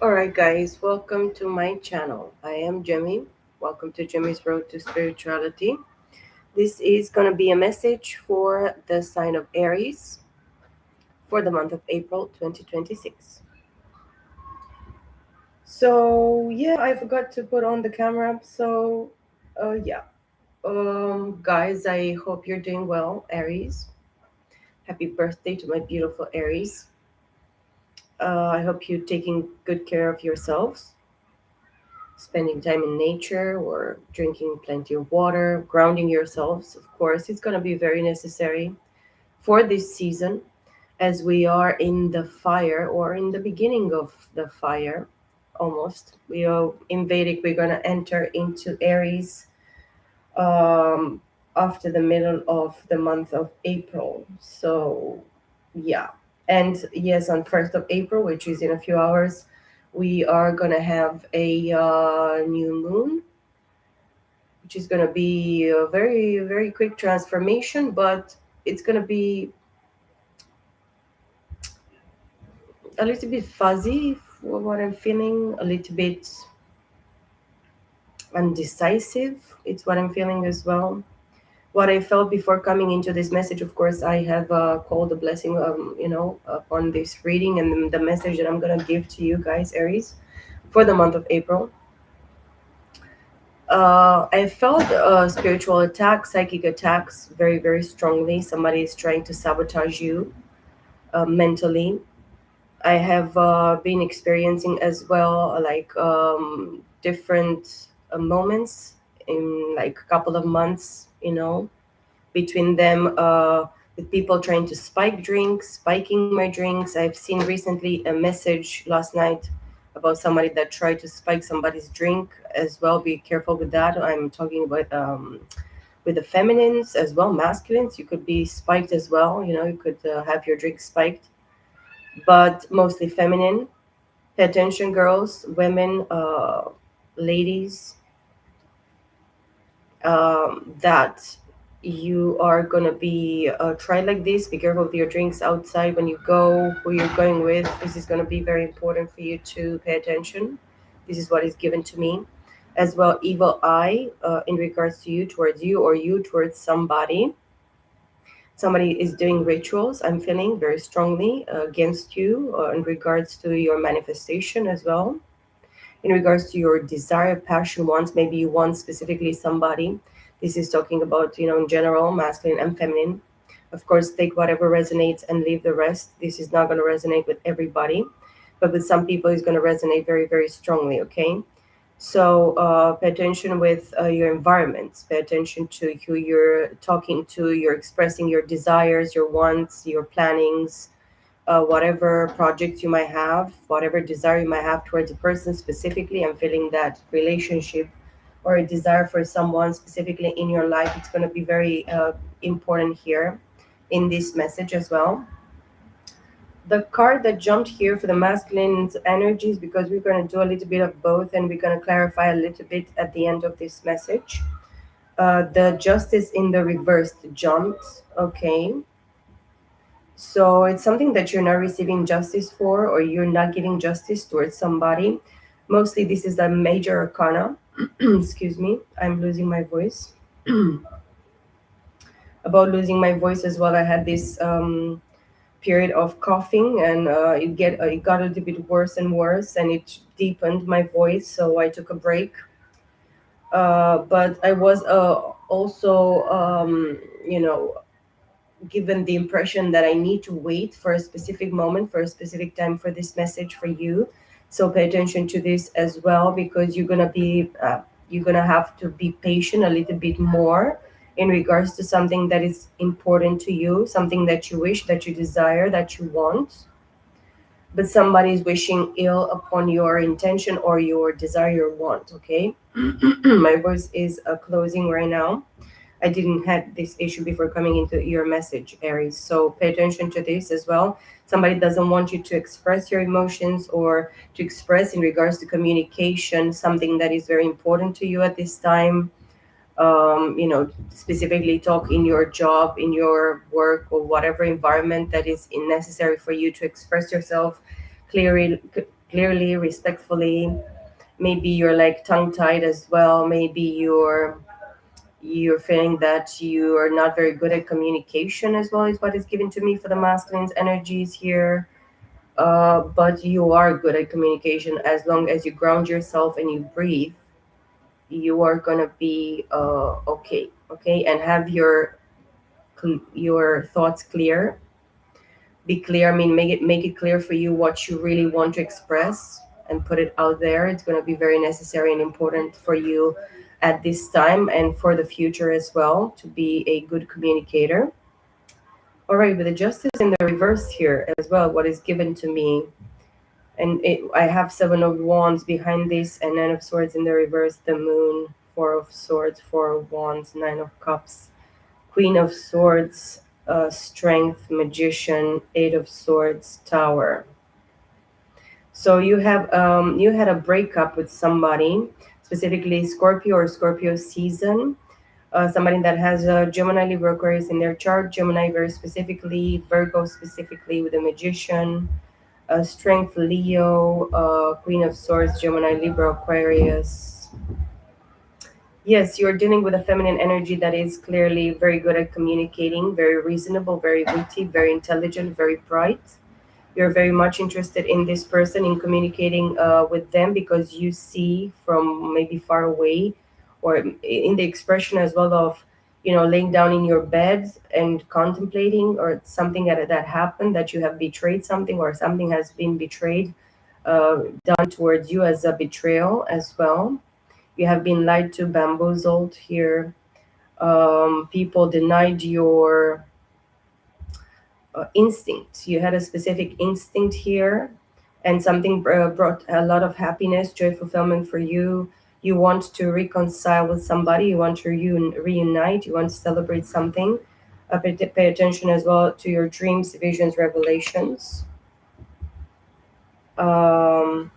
Alright, guys, welcome to my channel. I am Jimmy. Welcome to Jimmy's Road to Spirituality. This is going to be a message for the sign of Aries for the month of April 2026. So, yeah, I forgot to put on the camera. So, yeah. Guys, I hope you're doing well, Aries. Happy birthday to my beautiful Aries. I hope you're taking good care of yourselves, spending time in nature or drinking plenty of water, grounding yourselves. Of course, it's going to be very necessary for this season as we are in the fire or in the beginning of the fire almost. We are in Vedic, we're going to enter into Aries um, after the middle of the month of April. So, yeah. And yes, on 1st of April, which is in a few hours, we are going to have a new moon, which is going to be a very, very quick transformation, but it's going to be a little bit fuzzy for what I'm feeling, a little bit undecisive. It's what I'm feeling as well. What I felt before coming into this message, of course, I have called a blessing, upon this reading and the message that I'm going to give to you guys, Aries, for the month of April. I felt spiritual attacks, psychic attacks very, very strongly. Somebody is trying to sabotage you mentally. I have been experiencing as well, like different moments in like a couple of months, between them, with people trying to spike drinks, spiking my drinks. I've seen recently a message last night about somebody that tried to spike somebody's drink as well. Be careful with that. I'm talking about with the feminines as well, masculines. You could be spiked as well. You could have your drink spiked, but mostly feminine. Pay attention, girls, women, ladies, that you are gonna be try like this. Be careful with your drinks outside when you go, who you're going with. This is gonna be very important for you to pay attention. This is what is given to me as well. Evil eye in regards to you, towards you, or you towards somebody. Somebody is doing rituals, I'm feeling very strongly against you in regards to your manifestation as well, in regards to your desire, passion, wants. Maybe you want specifically somebody. This is talking about, in general, masculine and feminine. Of course, take whatever resonates and leave the rest. This is not going to resonate with everybody, but with some people, it's going to resonate very, very strongly. Okay. So pay attention with your environments. Pay attention to who you're talking to. You're expressing your desires, your wants, your plannings, whatever project you might have, whatever desire you might have towards a person specifically. I'm feeling that relationship or a desire for someone specifically in your life. It's going to be very important here in this message as well. The card that jumped here for the masculine energies, because we're going to do a little bit of both and we're going to clarify a little bit at the end of this message. The justice in the reversed jumped. Okay. So it's something that you're not receiving justice for, or you're not giving justice towards somebody. Mostly, this is a major arcana. Excuse me, I'm losing my voice. About losing my voice as well, I had this period of coughing, and it got a little bit worse and worse, and it deepened my voice. So I took a break. But I was also, given the impression that I need to wait for a specific moment, for a specific time for this message for you. So pay attention to this as well, because you're gonna have to be patient a little bit more in regards to something that is important to you, something that you wish, that you desire, that you want, but somebody is wishing ill upon your intention or your desire or want. Okay. My voice is closing right now. I didn't have this issue before coming into your message, Aries. So pay attention to this as well. Somebody doesn't want you to express your emotions or to express in regards to communication something that is very important to you at this time. Specifically talk in your job, in your work, or whatever environment that is necessary for you to express yourself clearly, clearly, respectfully. Maybe you're like tongue tied as well. Maybe you're feeling that you are not very good at communication as well, is what is given to me for the masculine's energies here. But you are good at communication as long as you ground yourself and you breathe. You are gonna be okay, okay, and have your thoughts clear. Be clear. I mean, make it clear for you what you really want to express and put it out there. It's gonna be very necessary and important for you at this time and for the future as well to be a good communicator. All right, with the justice in the reverse here as well, what is given to me, and I have seven of wands behind this, and nine of swords in the reverse, the moon, four of swords, four of wands, nine of cups, queen of swords, strength, magician, eight of swords, tower. So you had a breakup with somebody, specifically Scorpio or Scorpio season. Somebody that has a Gemini, Libra, Aquarius in their chart. Gemini very specifically, Virgo specifically with a magician, strength Leo, Queen of Swords, Gemini, Libra, Aquarius. Yes, you're dealing with a feminine energy that is clearly very good at communicating, very reasonable, very witty, very intelligent, very bright. You're very much interested in this person, in communicating with them, because you see from maybe far away, or in the expression as well of, laying down in your bed and contemplating, or something that happened, that you have betrayed something, or something has been betrayed, done towards you as a betrayal as well. You have been lied to, bamboozled here. People denied your instinct. You had a specific instinct here, and something brought a lot of happiness, joy, fulfillment for you. You want to reconcile with somebody, you want to reunite, you want to celebrate something. Pay attention as well to your dreams, visions, revelations. Um,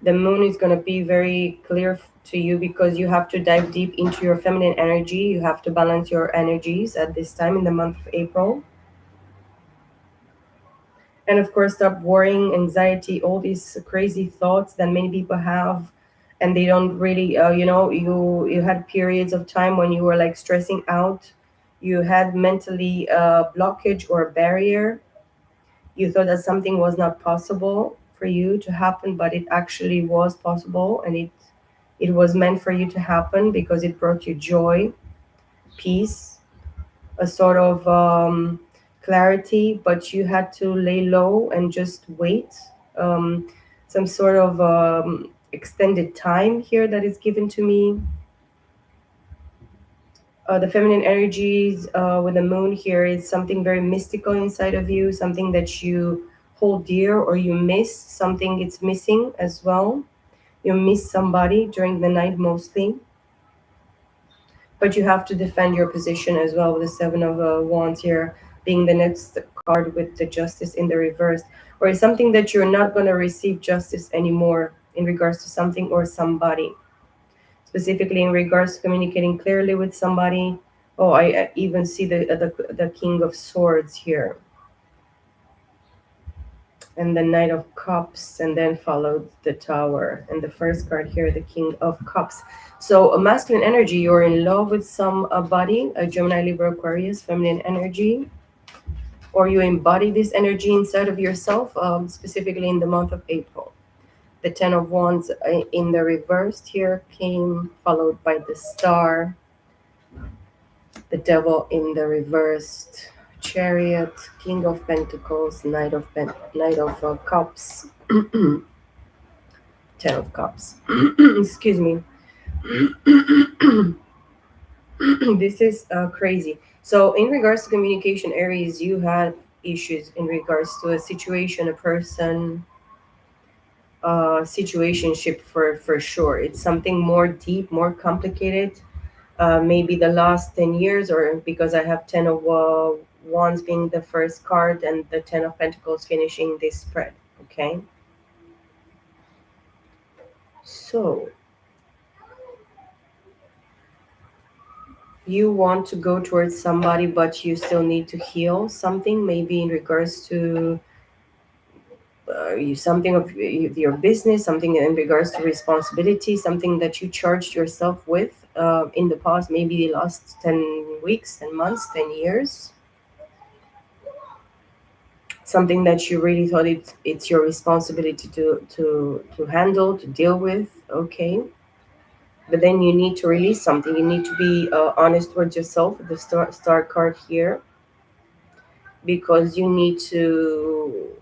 the moon is going to be very clear to you, because you have to dive deep into your feminine energy. You have to balance your energies at this time in the month of April, and of course stop worrying, anxiety, all these crazy thoughts that many people have, and they don't really you had periods of time when you were like stressing out. You had mentally a blockage or a barrier. You thought that something was not possible for you to happen, but it actually was possible, and it was meant for you to happen, because it brought you joy, peace, a sort of clarity, but you had to lay low and just wait. Some sort of extended time here that is given to me. The feminine energies with the moon here is something very mystical inside of you, something that you hold dear, or you miss something, it's missing as well. You miss somebody during the night mostly, but you have to defend your position as well, with the seven of wands here being the next card with the justice in the reverse. Or it's something that you're not going to receive justice anymore in regards to something or somebody, specifically in regards to communicating clearly with somebody. Oh, I even see the king of swords here, and the knight of cups, and then followed the tower, and the first card here, the king of cups. So a masculine energy, you're in love with somebody, a Gemini, Libra, Aquarius, feminine energy, or you embody this energy inside of yourself, specifically in the month of April. The ten of wands in the reversed here came, followed by the star, the devil in the reversed, chariot, king of pentacles, knight of cups, ten of cups. Excuse me. This is crazy. So in regards to communication, Aries, you had issues in regards to a situation, a person, situationship, for sure. It's something more deep, more complicated. Maybe the last 10 years, or because I have 10 of wands being the first card, and the 10 of pentacles finishing this spread. Okay, so you want to go towards somebody, but you still need to heal something, maybe in regards to you something of your business, something in regards to responsibility, something that you charged yourself with in the past, maybe the last 10 weeks, 10 months, 10 years, something that you really thought it's your responsibility to handle, to deal with. Okay, but then you need to release something. You need to be honest with yourself with the star card here, because you need to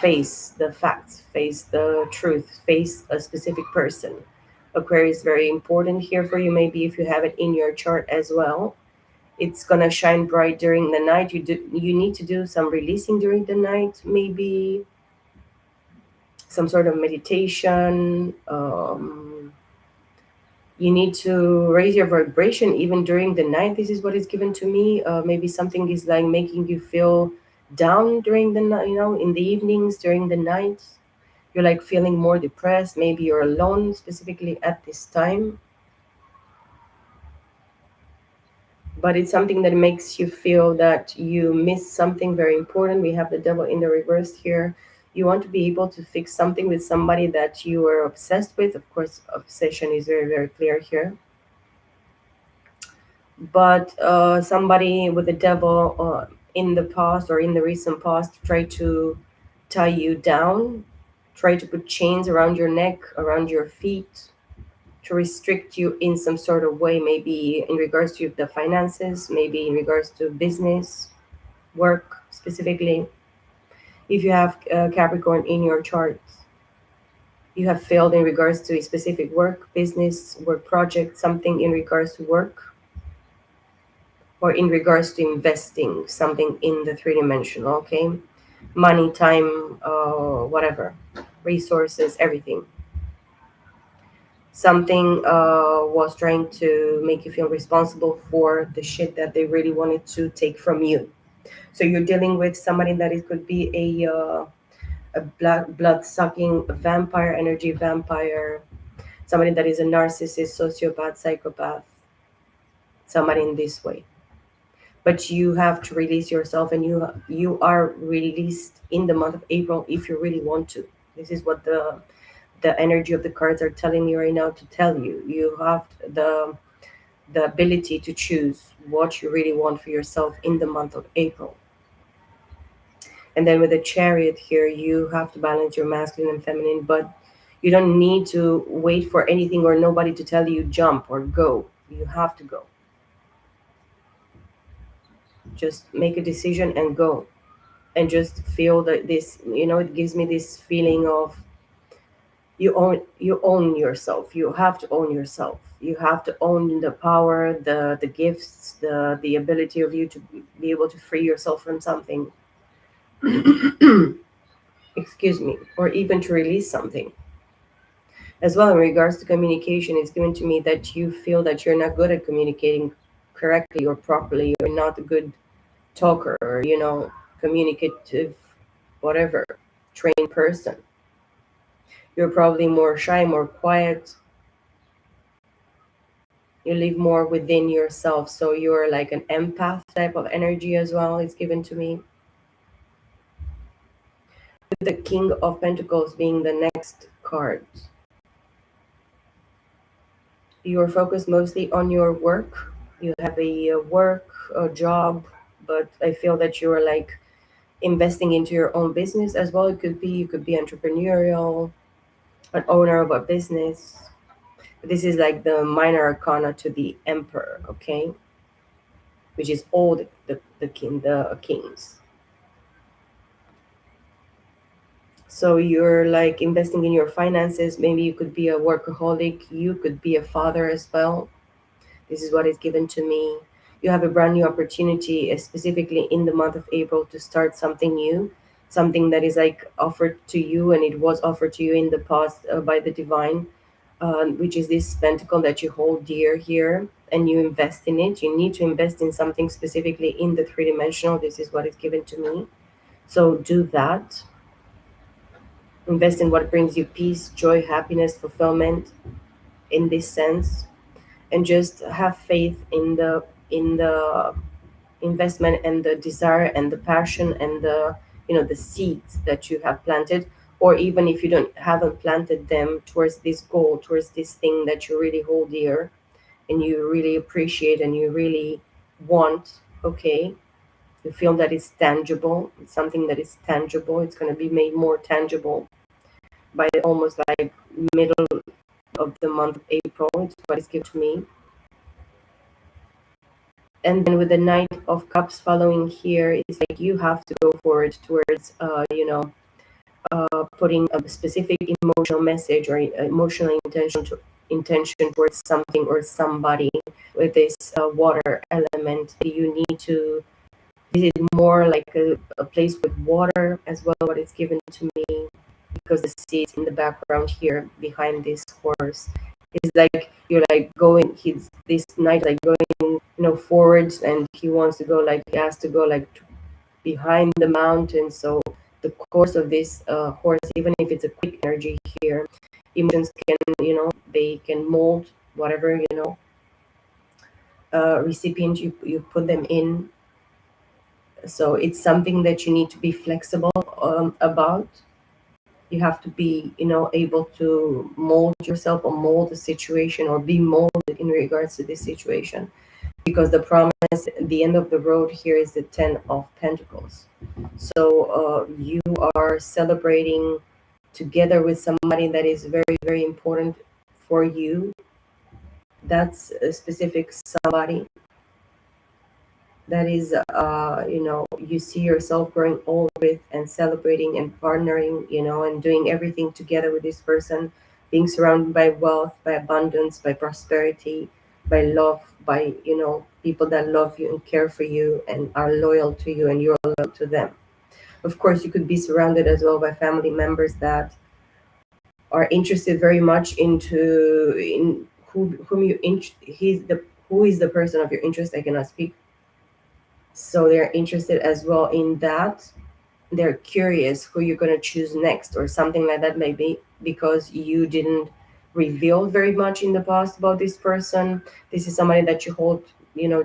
face the facts, face the truth, face a specific person. Aquarius is very important here for you. Maybe if you have it in your chart as well, it's gonna shine bright during the night. You need to do some releasing during the night, maybe some sort of meditation. You need to raise your vibration even during the night. This is what is given to me. Maybe something is like making you feel down during the night, in the evenings, during the night. You're like feeling more depressed. Maybe you're alone specifically at this time. But it's something that makes you feel that you miss something very important. We have the devil in the reverse here. You want to be able to fix something with somebody that you are obsessed with. Of course, obsession is very, very clear here. But somebody with the devil in the past or in the recent past try to tie you down, try to put chains around your neck, around your feet, to restrict you in some sort of way, maybe in regards to the finances, maybe in regards to business, work specifically. If you have Capricorn in your chart, you have failed in regards to a specific work, business, work project, something in regards to work, or in regards to investing something in the three-dimensional, okay? Money, time, whatever, resources, everything. Something was trying to make you feel responsible for the shit that they really wanted to take from you. So you're dealing with somebody that it could be a blood sucking vampire, energy vampire, somebody that is a narcissist, sociopath, psychopath, somebody in this way. But you have to release yourself, and you are released in the month of April if you really want to. This is what the energy of the cards are telling me right now to tell you. You have the ability to choose what you really want for yourself in the month of April. And then with the chariot here, you have to balance your masculine and feminine, but you don't need to wait for anything or nobody to tell you jump or go. You have to go. Just make a decision and go. And just feel that this, it gives me this feeling of you own yourself. You have to own yourself. You have to own the power, the gifts, the ability of you to be able to free yourself from something. Excuse me, or even to release something. As well, in regards to communication, it's given to me that you feel that you're not good at communicating correctly or properly. You're not a good talker or, communicative, whatever, trained person. You're probably more shy, more quiet. You live more within yourself. So you're like an empath type of energy as well. It's given to me. With the King of Pentacles being the next card. You're focused mostly on your work. You have a work, a job, but I feel that you're like investing into your own business as well. You could be entrepreneurial, an owner of a business. This is like the minor arcana to the emperor, okay? Which is all the kings. So you're like investing in your finances. Maybe you could be a workaholic. You could be a father as well. This is what is given to me. You have a brand new opportunity, specifically in the month of April, to start something new, something that is like offered to you, and it was offered to you in the past by the divine, which is this pentacle that you hold dear here, and you invest in it. You need to invest in something specifically in the three-dimensional. This is what is given to me. So do that. Invest in what brings you peace, joy, happiness, fulfillment in this sense, and just have faith in the investment and the desire and the passion and the the seeds that you have planted, or even if you haven't planted them, towards this goal, towards this thing that you really hold dear and you really appreciate and you really want. Okay, you feel that it's tangible, it's something that is tangible, it's going to be made more tangible by almost like middle of the month of April. It's what is given to me. And then with the Knight of Cups following here, it's like you have to go forward towards putting a specific emotional message or emotional intention towards something or somebody. With this water element, you need to visit more like a place with water as well, what is given to me, because the seeds in the background here behind this horse is like you're like going, he's this knight like going forwards, and he wants to go, like he has to go like behind the mountain. So the course of this horse, even if it's a quick energy here, emotions can they can mold whatever recipient you put them in. So it's something that you need to be flexible about. You have to be able to mold yourself or mold the situation or be molded in regards to this situation, because the promise at the end of the road here is the 10 of Pentacles. So you are celebrating together with somebody that is very, very important for you. That's a specific somebody that is you see yourself growing old with and celebrating and partnering, and doing everything together with this person, being surrounded by wealth, by abundance, by prosperity, by love, by people that love you and care for you and are loyal to you and you're loyal to them. Of course, you could be surrounded as well by family members that are interested very much in whom you who is the person of your interest. I cannot speak. So they're interested as well in that. They're curious who you're going to choose next or something like that, maybe because you didn't reveal very much in the past about this person. This is somebody that you hold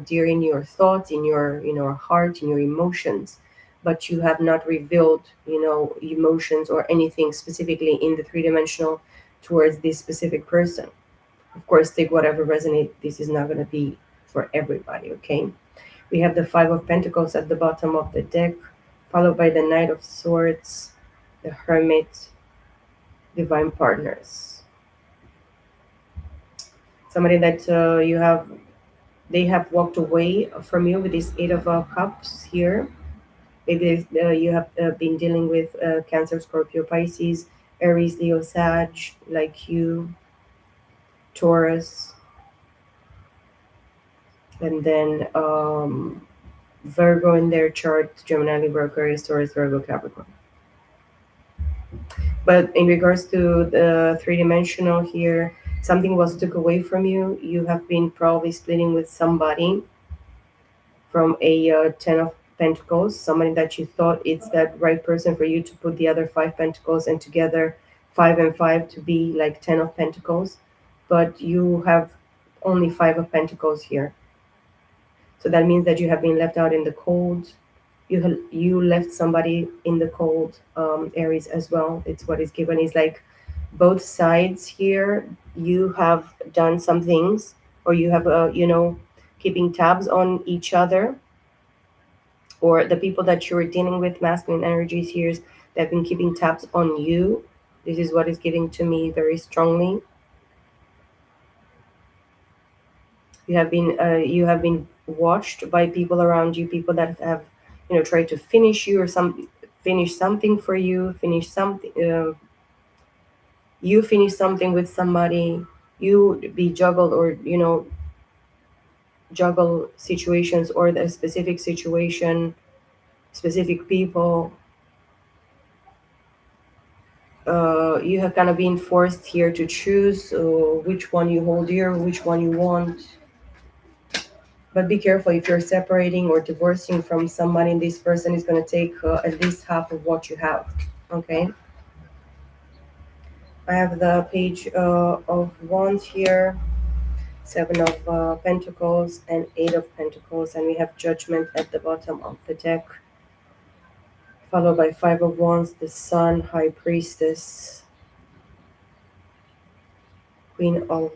dear in your thoughts, in your heart, in your emotions, but you have not revealed emotions or anything specifically in the three-dimensional towards this specific person. Of course, take whatever resonates. This is not going to be for everybody. Okay, we have the Five of Pentacles at the bottom of the deck, followed by the Knight of Swords, the Hermit, Divine Partners. Somebody that they have walked away from you with this Eight of Cups here. Maybe you have been dealing with Cancer, Scorpio, Pisces, Aries, Leo, Sag, like you, Taurus, and then Virgo in their chart, Gemini, Libra, Aquarius, Taurus, Virgo, Capricorn. But in regards to the three-dimensional here, something was took away from you. You have been probably splitting with somebody from a 10 of Pentacles, somebody that you thought it's that right person for you to put the other 5 Pentacles and together 5 and 5 to be like 10 of Pentacles. But you have only 5 of Pentacles here. So that means that you have been left out in the cold. You left somebody in the cold, Aries as well. It's what is given. Is like both sides here. You have done some things, or you have keeping tabs on each other, or the people that you're dealing with, masculine energies here, they've been keeping tabs on you. This is what is giving to me very strongly. You have been watched by people around you, people that have tried to finish you or finish something for you, finish something. You finish something with somebody. You be juggled or juggle situations or the specific situation, specific people. You have kind of been forced here to choose which one you hold dear, which one you want. But be careful if you're separating or divorcing from somebody. This person is going to take at least half of what you have. Okay. I have the Page of Wands here, Seven of Pentacles, and Eight of Pentacles, and we have Judgment at the bottom of the deck, followed by Five of Wands, the Sun, High Priestess, Queen of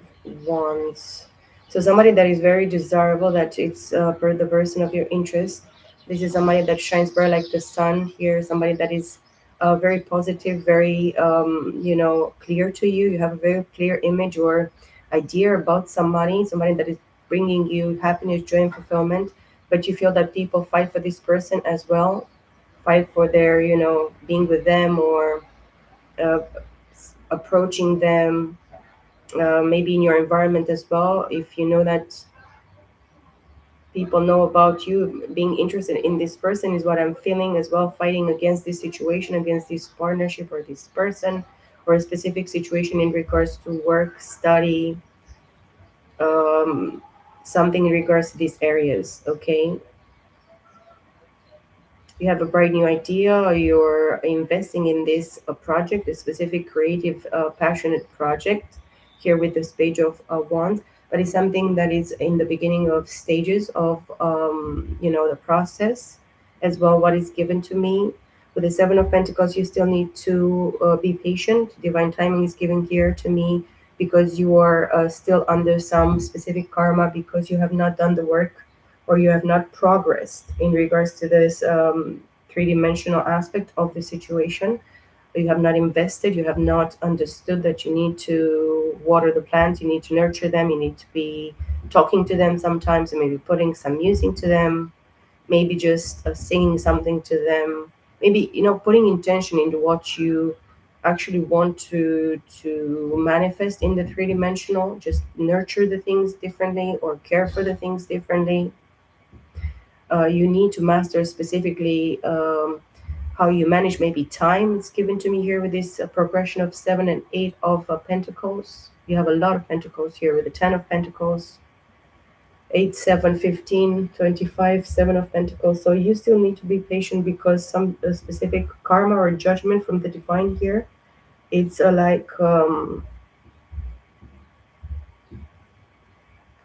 Wands. So somebody that is very desirable, that it's per the person of your interest. This is somebody that shines very like the sun here. Somebody that is very positive, very clear to you. You have a very clear image or idea about somebody. Somebody that is bringing you happiness, joy, and fulfillment. But you feel that people fight for this person as well, fight for their being with them or uh, approaching them, maybe in your environment as well. If you know that people know about you, being interested in this person is what I'm feeling as well, fighting against this situation, against this partnership or this person, or a specific situation in regards to work, study, um, something in regards to these areas. Okay, you have a bright new idea, or you're investing in this project, a specific creative passionate project here with this page of wands, but it's something that is in the beginning of stages of the process as well. What is given to me with the Seven of Pentacles, you still need to be patient. Divine timing is given here to me because you are still under some specific karma, because you have not done the work or you have not progressed in regards to this three-dimensional aspect of the situation. You have not invested, you have not understood that you need to water the plants, you need to nurture them, you need to be talking to them sometimes, and maybe putting some music to them, maybe just singing something to them, maybe putting intention into what you actually want to manifest in the three-dimensional. Just nurture the things differently or care for the things differently. You need to master specifically how you manage maybe time. It's given to me here with this progression of 7 and 8 of pentacles. You have a lot of pentacles here with the 10 of pentacles, 8, 7, 15, 25, 7 of pentacles. So you still need to be patient because some specific karma or judgment from the divine here, it's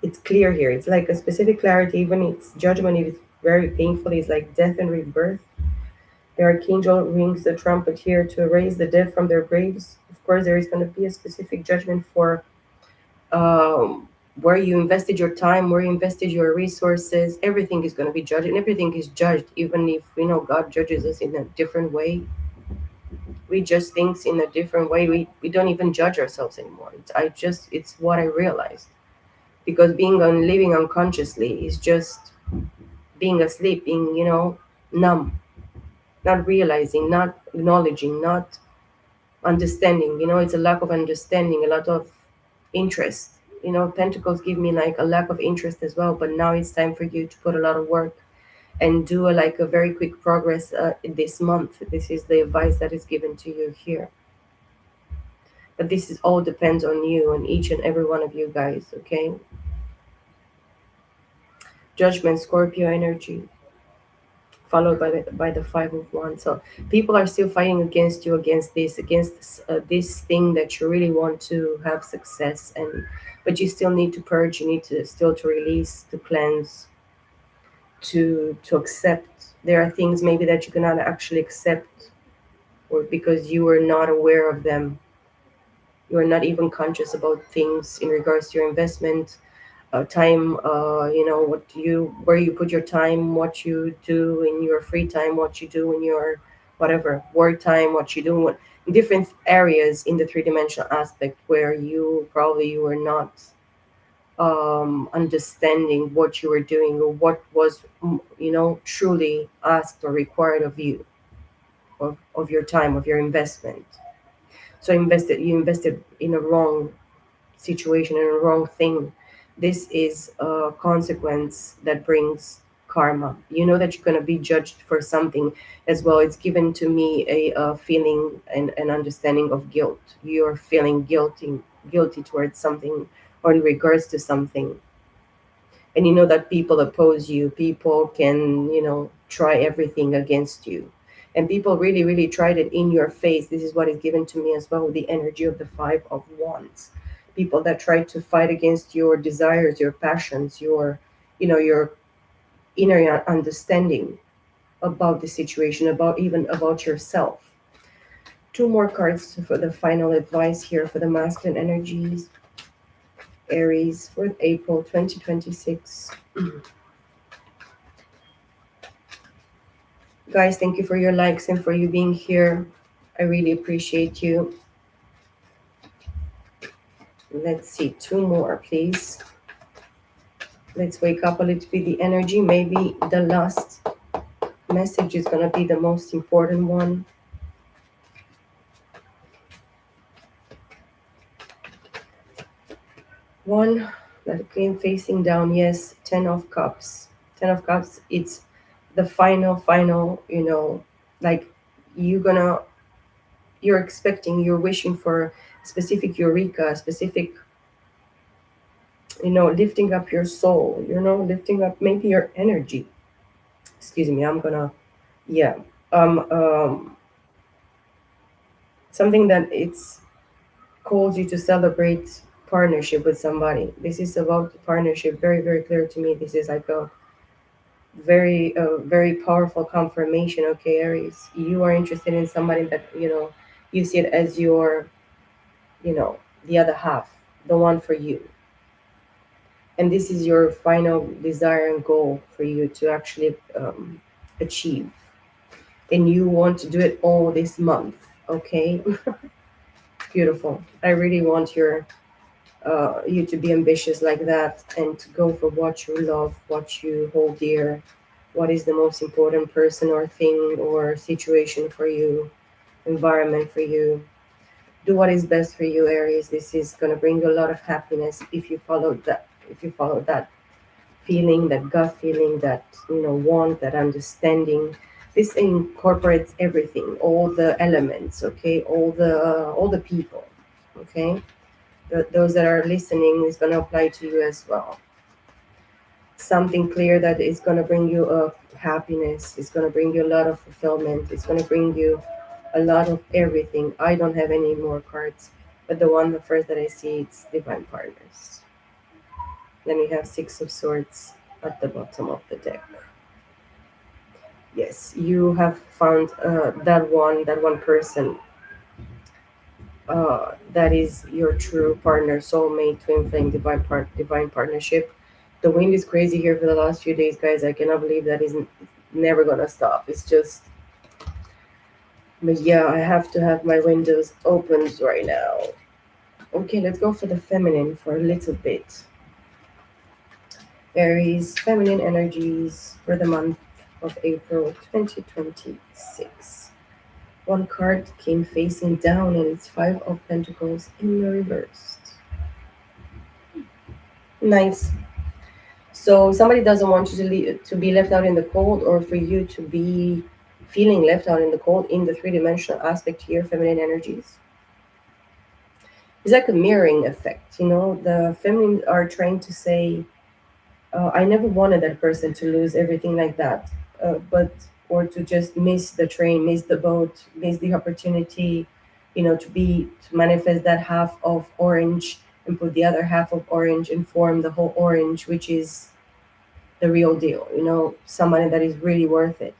it's clear here. It's like a specific clarity. Even it's judgment, if it's very painful, it's like death and rebirth. The archangel rings the trumpet here to raise the dead from their graves. Of course, there is going to be a specific judgment for where you invested your time, where you invested your resources. Everything is going to be judged, and everything is judged. Even if we know God judges us in a different way, we judge things in a different way. We don't even judge ourselves anymore. It's what I realized, because being on living unconsciously is just being asleep, being numb, not realizing, not acknowledging, not understanding. It's a lack of understanding, a lot of interest. Pentacles give me like a lack of interest as well, but now it's time for you to put a lot of work and do like a very quick progress this month. This is the advice that is given to you here, but this is all depends on you, on each and every one of you guys. Okay, Judgment, Scorpio energy, followed by the Five of Wands. So people are still fighting against you, against this thing that you really want to have success, and but you still need to purge. You need to still to release, to cleanse, to accept. There are things maybe that you cannot actually accept, or because you are not aware of them. You are not even conscious about things in regards to your investment, time, what you where you put your time, what you do in your free time, what you do in your whatever work time, what you do, what different areas in the three-dimensional aspect where you were not understanding what you were doing, or what was truly asked or required of you, of your time, of your investment. So you invested in a wrong situation and a wrong thing. This is a consequence that brings karma. You know that you're going to be judged for something as well. It's given to me a feeling and an understanding of guilt. You're feeling guilty towards something or in regards to something. And you know that people oppose you. People can, try everything against you. And people really, really tried it in your face. This is what is given to me as well with the energy of the Five of Wands. People that try to fight against your desires, your passions, your inner understanding. about the situation, about even about yourself. Two more cards for the final advice here for the masculine energies, Aries, for April 2026. Guys, thank you for your likes and for you being here. I really appreciate you. Let's see, two more, please. Let's wake up a little bit the energy. Maybe the last message is going to be the most important one. One that came facing down, yes, 10 of cups. 10 of cups, it's the final, like you're gonna, you're expecting, you're wishing for specific eureka, specific, lifting up your soul, lifting up maybe your energy. Excuse me, I'm gonna, yeah. Um, um, Something that it's calls you to celebrate partnership with somebody. This is about partnership. Very, very clear to me. This is like a very powerful confirmation. Okay, Aries, you are interested in somebody that you see it as your, the other half, the one for you, and this is your final desire and goal for you to actually achieve, and you want to do it all this month. Okay, beautiful. I really want you to be ambitious like that and to go for what you love, what you hold dear, what is the most important person or thing or situation for you, environment for you. Do what is best for you, Aries. This is going to bring you a lot of happiness if you follow that. If you follow that feeling, that gut feeling, that want, that understanding. This incorporates everything, all the elements. Okay, all the people. Okay, those that are listening is going to apply to you as well. Something clear that is going to bring you a happiness. It's going to bring you a lot of fulfillment. It's going to bring you a lot of everything. I don't have any more cards, but the first that I see, it's divine partners. Then we have Six of Swords at the bottom of the deck. Yes, you have found that one person that is your true partner, soulmate, twin flame, divine partnership. The wind is crazy here for the last few days, guys. I cannot believe that isn't never gonna stop. It's just, but yeah, I have to have my windows opened right now. Okay, let's go for the feminine for a little bit. Aries, feminine energies for the month of April 2026. One card came facing down and it's Five of Pentacles in the reversed. Nice. So somebody doesn't want you to be left out in the cold, or for you to be feeling left out in the cold in the three-dimensional aspect here, feminine energies. It's like a mirroring effect. The feminine are trying to say, I never wanted that person to lose everything like that, but or to just miss the train, miss the boat, miss the opportunity, to manifest that half of orange and put the other half of orange and form the whole orange, which is the real deal. Somebody that is really worth it,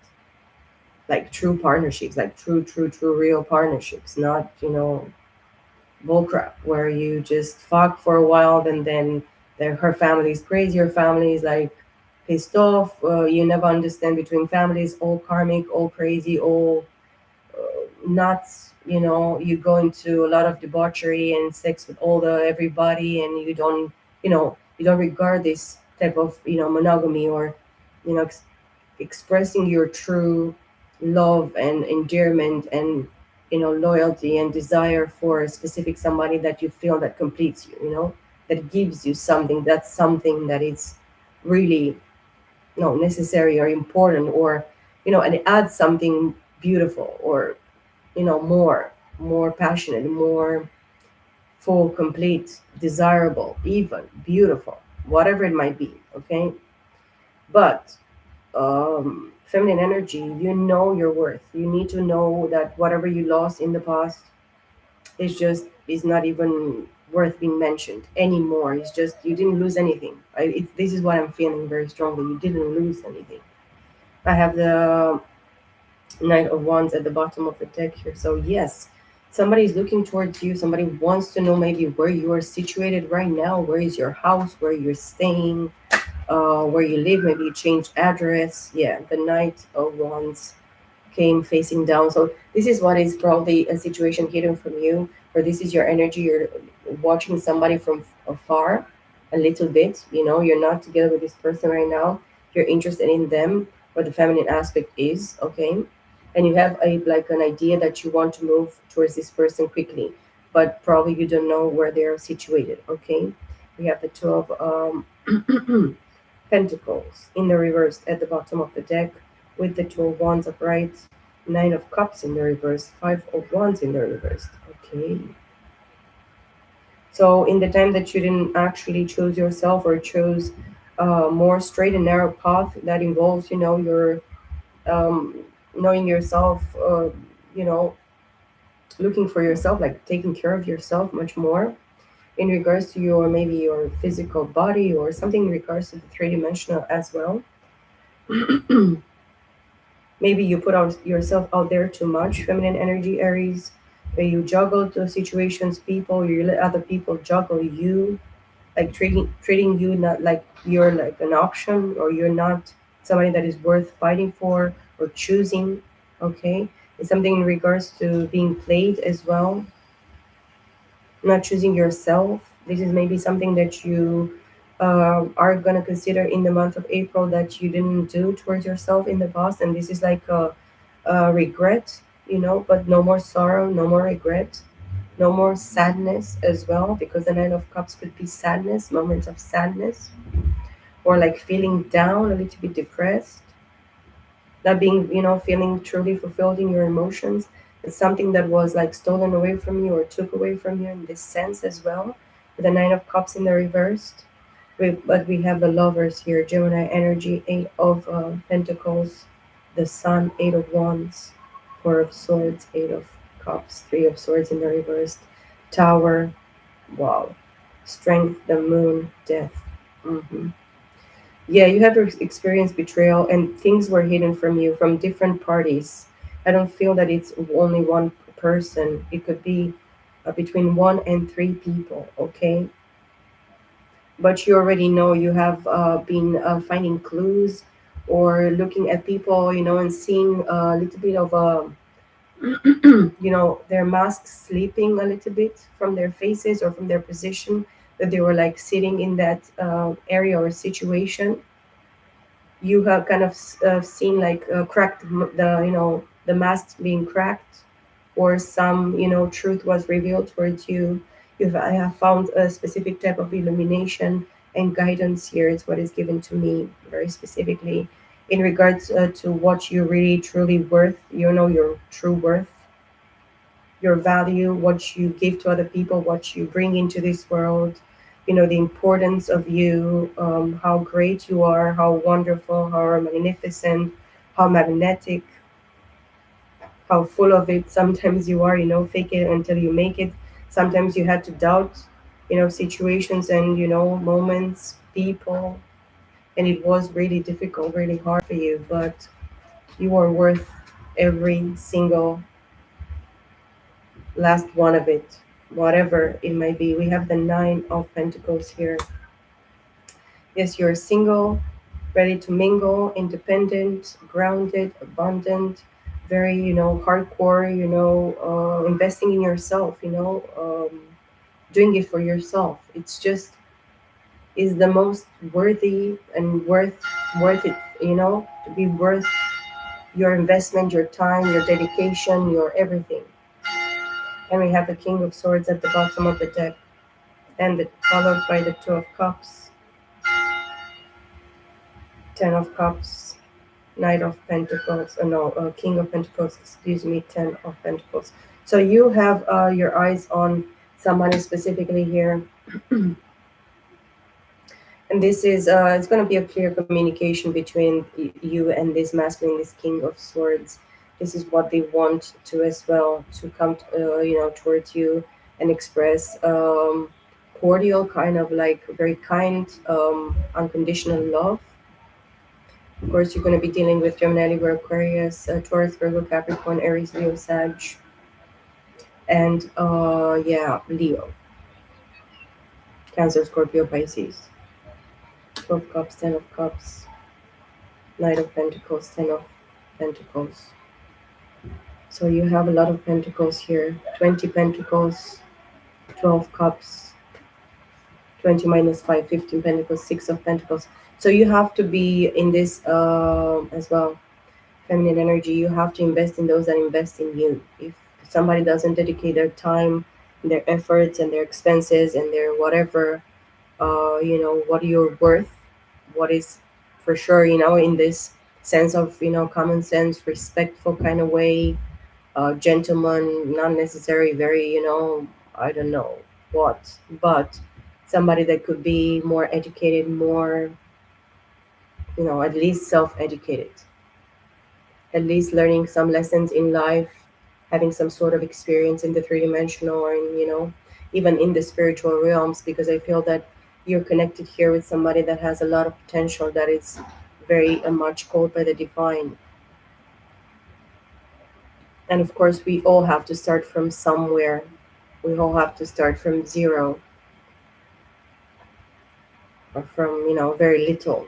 like true partnerships, like true real partnerships, not bullcrap where you just fuck for a while and then her family is crazy, your family is like pissed off. You never understand between families, all karmic, all crazy, all nuts. You go into a lot of debauchery and sex with all the everybody, and you don't regard this type of monogamy, or you know ex- expressing your true love and endearment and loyalty and desire for a specific somebody that you feel that completes you, that gives you something. That's something that is really necessary or important, or and it adds something beautiful, or more passionate, more full, complete, desirable, even beautiful, whatever it might be. Okay, but feminine energy, you know your worth. You need to know that whatever you lost in the past is not even worth being mentioned anymore. It's just you didn't lose anything. This is what I'm feeling very strongly. You didn't lose anything. I have the Knight of Wands at the bottom of the deck here. So yes, somebody is looking towards you. Somebody wants to know maybe where you are situated right now. Where is your house? Where you're staying? Where you live? Maybe you changed address. Yeah, the Knight of Wands came facing down. So this is what is probably a situation hidden from you, or this is your energy. You're watching somebody from afar, a little bit. You know, you're not together with this person right now. You're interested in them, what the feminine aspect is, okay? And you have a like an idea that you want to move towards this person quickly, but probably you don't know where they are situated, okay? We have the two of Pentacles in the reverse at the bottom of the deck, with the Two of Wands upright, Nine of Cups in the reverse, Five of Wands in the reverse. Okay. So, in the time that you didn't actually choose yourself or chose a more straight and narrow path that involves, you know, your um, knowing yourself, you know, looking for yourself, like taking care of yourself much more in regards to your maybe your physical body or something in regards to the three-dimensional as well. Maybe you put out yourself out there too much, feminine energy, Aries, where you juggle the situations, people, you let other people juggle you, like treating you not like you're like an option or you're not somebody that is worth fighting for or choosing. Okay, it's something in regards to being played as well, not choosing yourself. This is maybe something that you are going to consider in the month of April that you didn't do towards yourself in the past. And this is like a regret, you know, but no more sorrow, no more regret, no more sadness as well, because the Nine of Cups could be sadness, moments of sadness, or like feeling down, a little bit depressed, not being, you know, feeling truly fulfilled in your emotions. It's something that was like stolen away from you or took away from you in this sense as well. With the Nine of Cups in the reversed. But we have the lovers here, Gemini energy, Eight of Pentacles, the Sun, Eight of Wands, Four of Swords, Eight of Cups, Three of Swords in the reversed, Tower, wow, Strength, the Moon, Death. Hmm. Yeah, you have experienced betrayal and things were hidden from you from different parties. I don't feel that it's only one person. It could be between one and three people, okay? But you already know you have been finding clues or looking at people, you know, and seeing a little bit of a, you know, their masks sleeping a little bit from their faces or from their position that they were like sitting in that area or situation. You have kind of seen like cracked the, you know, the mask being cracked, or some, you know, truth was revealed towards you. I have found a specific type of illumination and guidance here. It's what is given to me very specifically in regards to what you really truly worth, you know, your true worth, your value, what you give to other people, what you bring into this world, you know, the importance of you, how great you are, how wonderful, how magnificent, how magnetic, how full of it sometimes you are, you know, fake it until you make it. Sometimes you had to doubt, you know, situations and, you know, moments, people, and it was really difficult, really hard for you, but you are worth every single last one of it, whatever it might be. We have the Nine of Pentacles here. Yes, you're single, ready to mingle, independent, grounded, abundant, very, you know, hardcore, you know, investing in yourself, you know, doing it for yourself. It's just is the most worthy and worth it, you know, to be worth your investment, your time, your dedication, your everything. And we have the King of Swords at the bottom of the deck, and followed by the Two of Cups, Ten of Cups, Knight of Pentacles, no, King of Pentacles, excuse me, Ten of Pentacles. So you have your eyes on somebody specifically here, and this is it's going to be a clear communication between you and this masculine, this King of Swords. This is what they want to as well, to come you know, towards you and express cordial, kind of like very kind, unconditional love. Of course, you're going to be dealing with Gemini, Libra, Aquarius, Taurus, Virgo, Capricorn, Aries, Leo, Sag, and yeah, Leo, Cancer, Scorpio, Pisces. 12 Cups, 10 of Cups, Knight of Pentacles, 10 of Pentacles. So you have a lot of Pentacles here. 20 Pentacles, 12 Cups, 20 minus 5, 15 Pentacles, 6 of Pentacles. So you have to be in this as well. Feminine energy, you have to invest in those that invest in you. If somebody doesn't dedicate their time, their efforts, and their expenses, and their whatever, what you're worth, what is for sure, in this sense of, common sense, respectful kind of way, gentleman, not necessarily very, I don't know what, but somebody that could be more educated, more, at least self-educated, at least learning some lessons in life, having some sort of experience in the three-dimensional, or in, even in the spiritual realms, because I feel that you're connected here with somebody that has a lot of potential, that is very much called by the divine. And of course, we all have to start from somewhere. We all have to start from zero, or from, very little,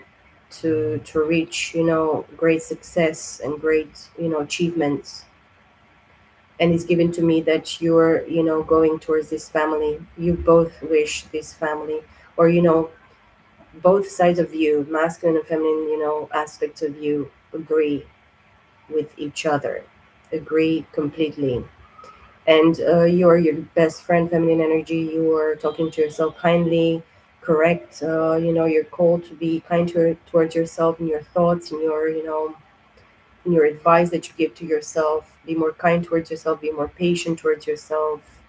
to reach, great success and great, achievements. And it's given to me that you're, going towards this family. You both wish this family, or, both sides of you, masculine and feminine, aspects of you, agree with each other, agree completely. And you're your best friend, feminine energy. You are talking to yourself kindly, correct. You're called to be kind towards yourself in your thoughts, in your, in your advice that you give to yourself. Be more kind towards yourself, be more patient towards yourself,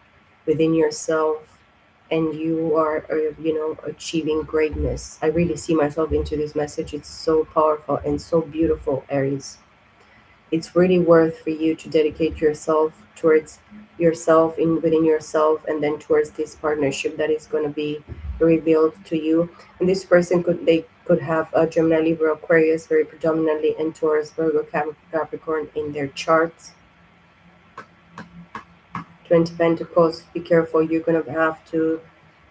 within yourself. And you are, achieving greatness. I really see myself into this message. It's so powerful and so beautiful, Aries. It's really worth for you to dedicate yourself towards yourself, in within yourself, and then towards this partnership that is going to be revealed to you. And this person could have a Gemini, Libra, Aquarius very predominantly, and Taurus, Virgo, Capricorn in their charts. 20 Pentacles, be careful. You're going to have to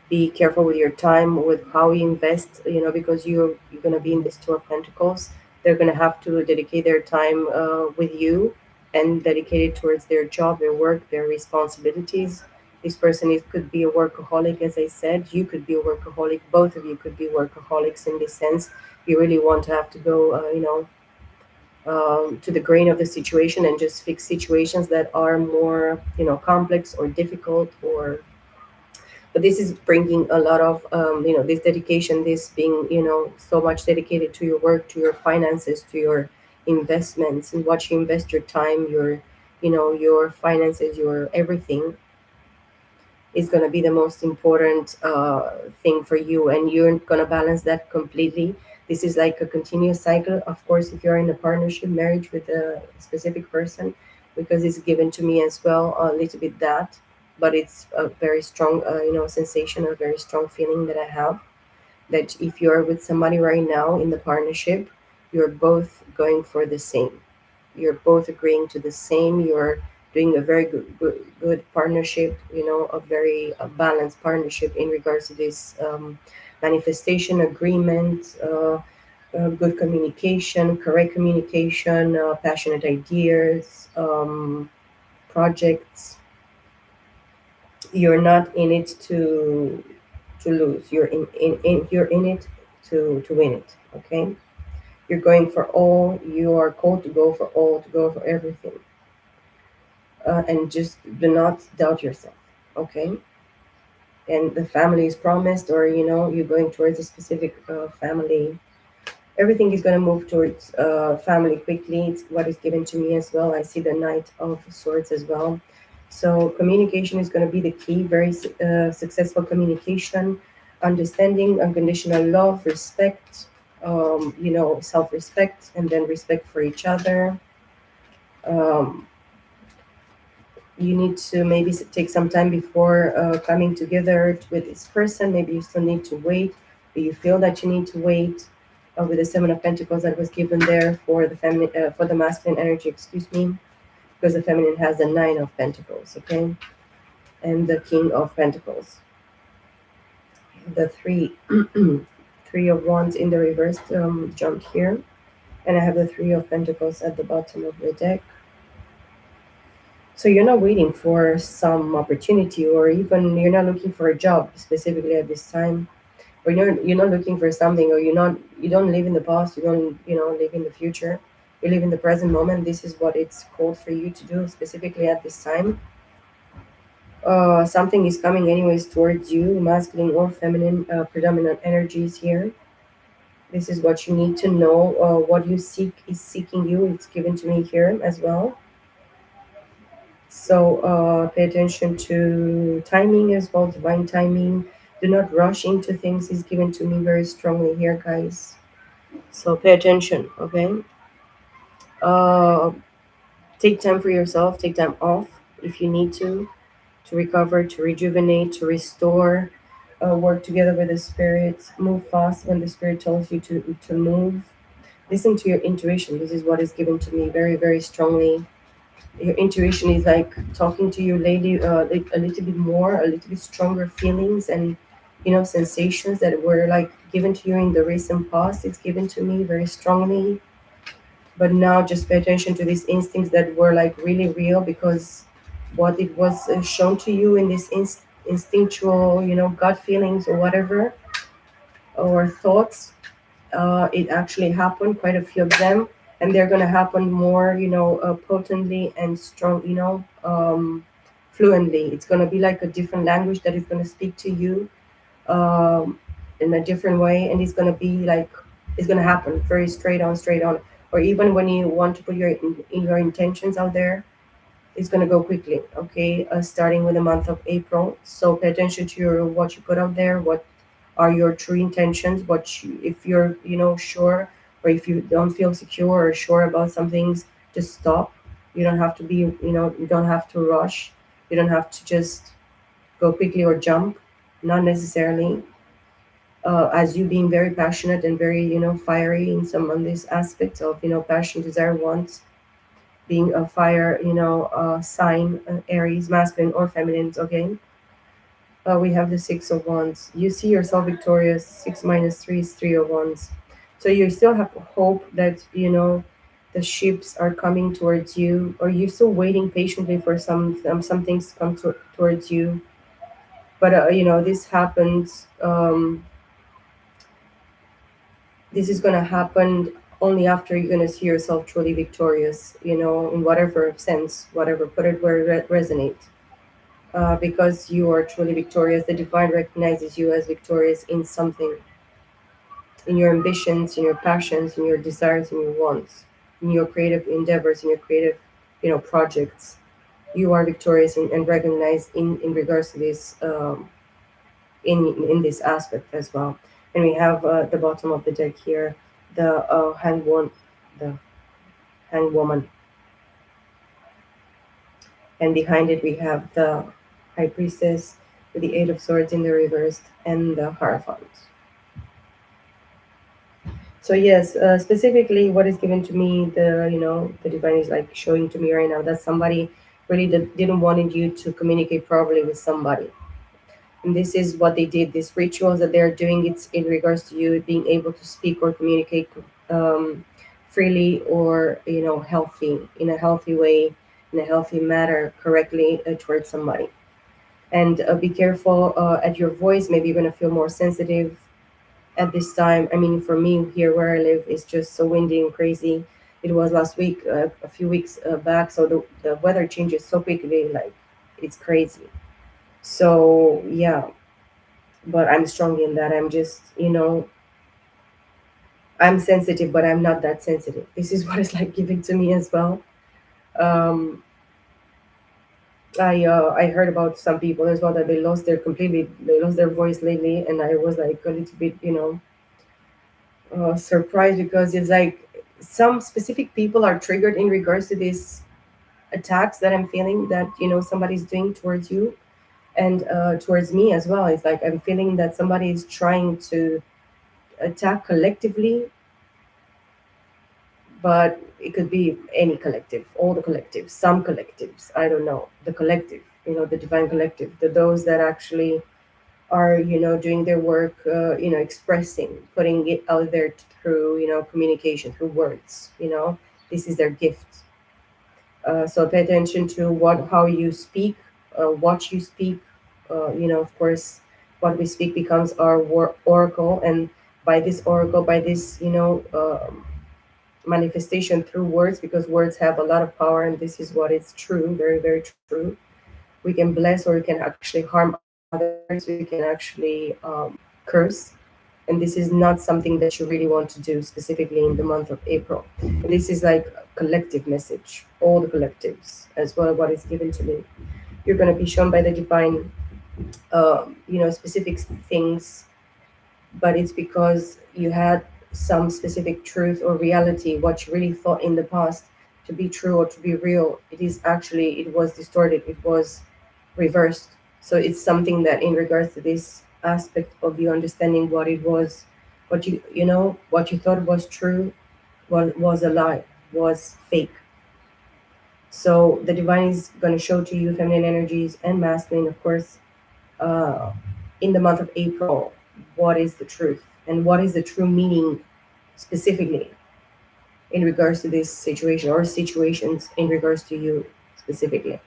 be careful with your time, with how you invest, because you're going to be in this Two of Pentacles. They're going to have to dedicate their time with you, and dedicate it towards their job, their work, their responsibilities. This person could be a workaholic, as I said. You could be a workaholic. Both of you could be workaholics in this sense. You really want to have to go, to the grain of the situation, and just fix situations that are more, complex or difficult, or but this is bringing a lot of, this dedication, this being, so much dedicated to your work, to your finances, to your investments, and what you invest your time, your, your finances, your everything is going to be the most important thing for you, and you're going to balance that completely. This is like a continuous cycle. Of course, if you're in a partnership marriage with a specific person, because it's given to me as well, a little bit that, but it's a very strong, sensation, a very strong feeling that I have, that if you're with somebody right now in the partnership, you're both going for the same. You're both agreeing to the same. You're doing a very good partnership, a very balanced partnership in regards to this, manifestation, agreement, good communication, correct communication, passionate ideas, projects. You're not in it to lose. You're in it to win it. Okay, you're going for all. You are called to go for all, to go for everything, and just do not doubt yourself. Okay, and the family is promised, or you're going towards a specific family. Everything is going to move towards family quickly. It's what is given to me as well. I see the Knight of Swords as well. So communication is going to be the key. Very successful communication, understanding, unconditional love, respect, self-respect, and then respect for each other. Um, you need to maybe take some time before coming together with this person. Maybe you still need to wait, but you feel that you need to wait. with the Seven of Pentacles that was given there for the feminine, for the masculine energy, excuse me, because the feminine has the Nine of Pentacles, okay, and the King of Pentacles. The three, Three of Wands in the reverse jump here, and I have the Three of Pentacles at the bottom of the deck. So you're not waiting for some opportunity, or even you're not looking for a job specifically at this time, or you're not looking for something, or you don't live in the past, you don't live in the future, you live in the present moment. This is what it's called for you to do specifically at this time. Something is coming anyways towards you, masculine or feminine, predominant energies here. This is what you need to know. What you seek is seeking you. It's given to me here as well. So pay attention to timing as well, divine timing. Do not rush into things is given to me very strongly here, guys. So pay attention, okay? Uh, Take time for yourself, take time off if you need to recover, to rejuvenate, to restore. Work together with the spirit. Move fast when the spirit tells you to move. Listen to your intuition. This is what is given to me very, very strongly. Your intuition is like talking to you lately, like a little bit more, a little bit stronger feelings and sensations that were like given to you in the recent past. It's given to me very strongly, but now just pay attention to these instincts that were like really real, because what it was shown to you in this instinctual, gut feelings or whatever, or thoughts, it actually happened, quite a few of them, and they're going to happen more, potently and strong, fluently. It's going to be like a different language that is going to speak to you um, in a different way, and it's going to be like it's going to happen very straight on. Or even when you want to put your intentions out there, it's going to go quickly, okay, starting with the month of April. So pay attention to what you put out there, what are your true intentions, if you're sure, or if you don't feel secure or sure about some things, just stop. You don't have to be, you don't have to rush, you don't have to just go quickly or jump, not necessarily. As you being very passionate and very fiery in some of these aspects of passion, desire, wants, being a fire sign, Aries, masculine or feminine, okay. We have the Six of Wands. You see yourself victorious. 6 - 3 is Three of Wands. So you still have hope that the ships are coming towards you, or you're still waiting patiently for some things to come towards you. But this happens. This is gonna happen only after you're gonna see yourself truly victorious. In whatever sense, whatever, put it where it resonates. Because you are truly victorious. The divine recognizes you as victorious in something, in your ambitions, in your passions, in your desires, in your wants, in your creative endeavors, in your creative, projects. You are victorious and recognized in regards to this, in this aspect as well. And we have the bottom of the deck here, the the hanged woman, and behind it we have the high priestess with the Eight of Swords in the reversed and the Hierophant. So yes, specifically, what is given to me, the divine is like showing to me right now that somebody really didn't wanted you to communicate properly with somebody, and this is what they did. These rituals that they're doing, it's in regards to you being able to speak or communicate freely, or healthy, in a healthy way, in a healthy manner, correctly towards somebody. And be careful at your voice. Maybe you're gonna feel more sensitive at this time. I mean, for me here where I live, it's just so windy and crazy. It was last week, a few weeks back. So the weather changes so quickly, like it's crazy. So yeah, but I'm strong in that. I'm just, I'm sensitive, but I'm not that sensitive. This is what is like giving to me as well. Um, I heard about some people as well that they lost their voice lately, and I was like a little bit surprised, because it's like some specific people are triggered in regards to these attacks that I'm feeling that somebody's doing towards you, and towards me as well. It's like I'm feeling that somebody is trying to attack collectively, but it could be any collective, all the collectives, some collectives, I don't know, the collective, the divine collective, those that actually are, doing their work, expressing, putting it out there through, communication, through words, this is their gift. So pay attention to how you speak, what you speak. Of course, what we speak becomes our oracle, and by this oracle, by this, manifestation through words, because words have a lot of power, and this is what is true, very, very true. We can bless or we can actually harm others. We can actually curse, and this is not something that you really want to do, specifically in the month of April. And this is like a collective message, all the collectives, as well what is given to me. You're going to be shown by the divine, specific things, but it's because you had some specific truth or reality, what you really thought in the past to be true or to be real. It was distorted, it was reversed. So it's something that, in regards to this aspect of you understanding what it was, what you thought was true, was a lie, was fake. So the divine is going to show to you feminine energies and masculine, of course, uh, in the month of April, what is the truth and what is the true meaning specifically in regards to this situation or situations in regards to you specifically.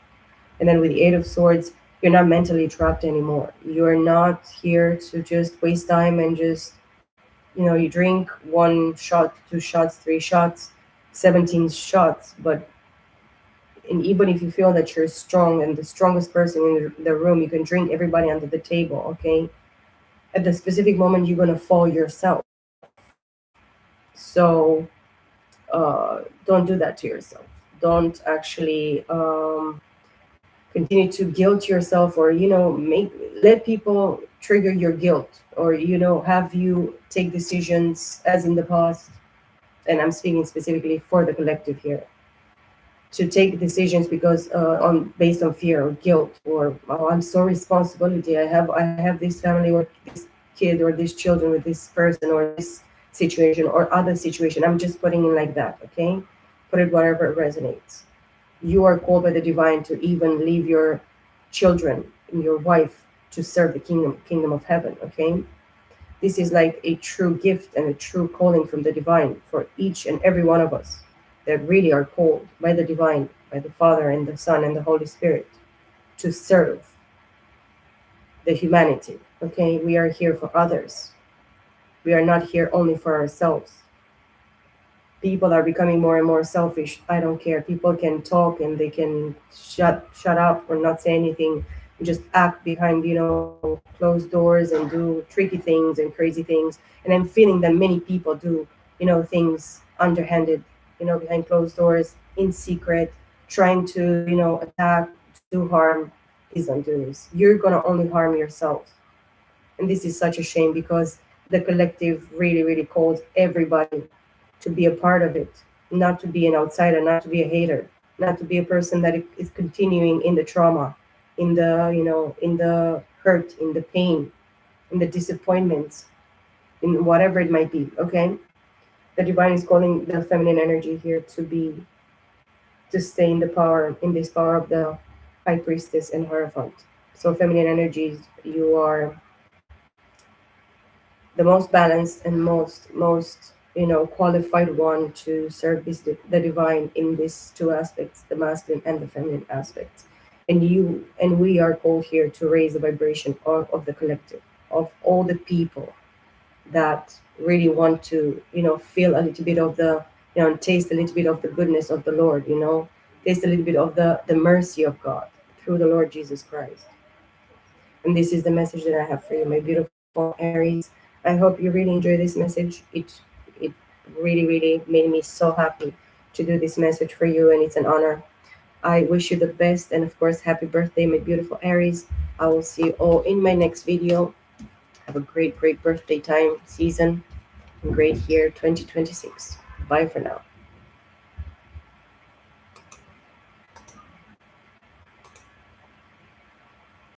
And then with the Eight of Swords, you're not mentally trapped anymore. You're not here to just waste time and just, you drink one shot, two shots, three shots, 17 shots. But and even if you feel that you're strong and the strongest person in the room, you can drink everybody under the table, okay? At the specific moment, you're going to fall yourself. So don't do that to yourself. Don't actually continue to guilt yourself, or make let people trigger your guilt, or have you take decisions as in the past. And I'm speaking specifically for the collective here, to take decisions because on based on fear or guilt, or oh, I'm so responsibility, I have this family or this kid or these children with this person or this situation or other situation. I'm just putting in like that, okay? Put it whatever it resonates. You are called by the divine to even leave your children and your wife to serve the kingdom of heaven, okay? This is like a true gift and a true calling from the divine for each and every one of us that really are called by the divine, by the Father and the Son and the Holy Spirit, to serve the humanity. Okay, we are here for others. We are not here only for ourselves. People are becoming more and more selfish. I don't care. People can talk and they can shut up or not say anything, just act behind closed doors and do tricky things and crazy things. And I'm feeling that many people do things underhanded, behind closed doors, in secret, trying to attack, do harm. Please don't do this. You're gonna only harm yourself. And this is such a shame, because the collective really, really calls everybody to be a part of it, not to be an outsider, not to be a hater, not to be a person that is continuing in the trauma, in the in the hurt, in the pain, in the disappointments, in whatever it might be. Okay, the divine is calling the feminine energy here to stay in the power, in this power of the high priestess and hierophant. So feminine energies, you are the most balanced and most qualified one to serve the divine in these two aspects, the masculine and the feminine aspects. And you and we are called here to raise the vibration of the collective, of all the people that really want to feel a little bit of the taste a little bit of the goodness of the Lord, taste a little bit of the mercy of God through the Lord Jesus Christ. And this is the message that I have for you, my beautiful Aries. I hope you really enjoy this message. It really, really made me so happy to do this message for you, and it's an honor. I wish you the best, and of course, happy birthday, my beautiful Aries. I will see you all in my next video. Have a great, great birthday time season and great year 2026. Bye for now.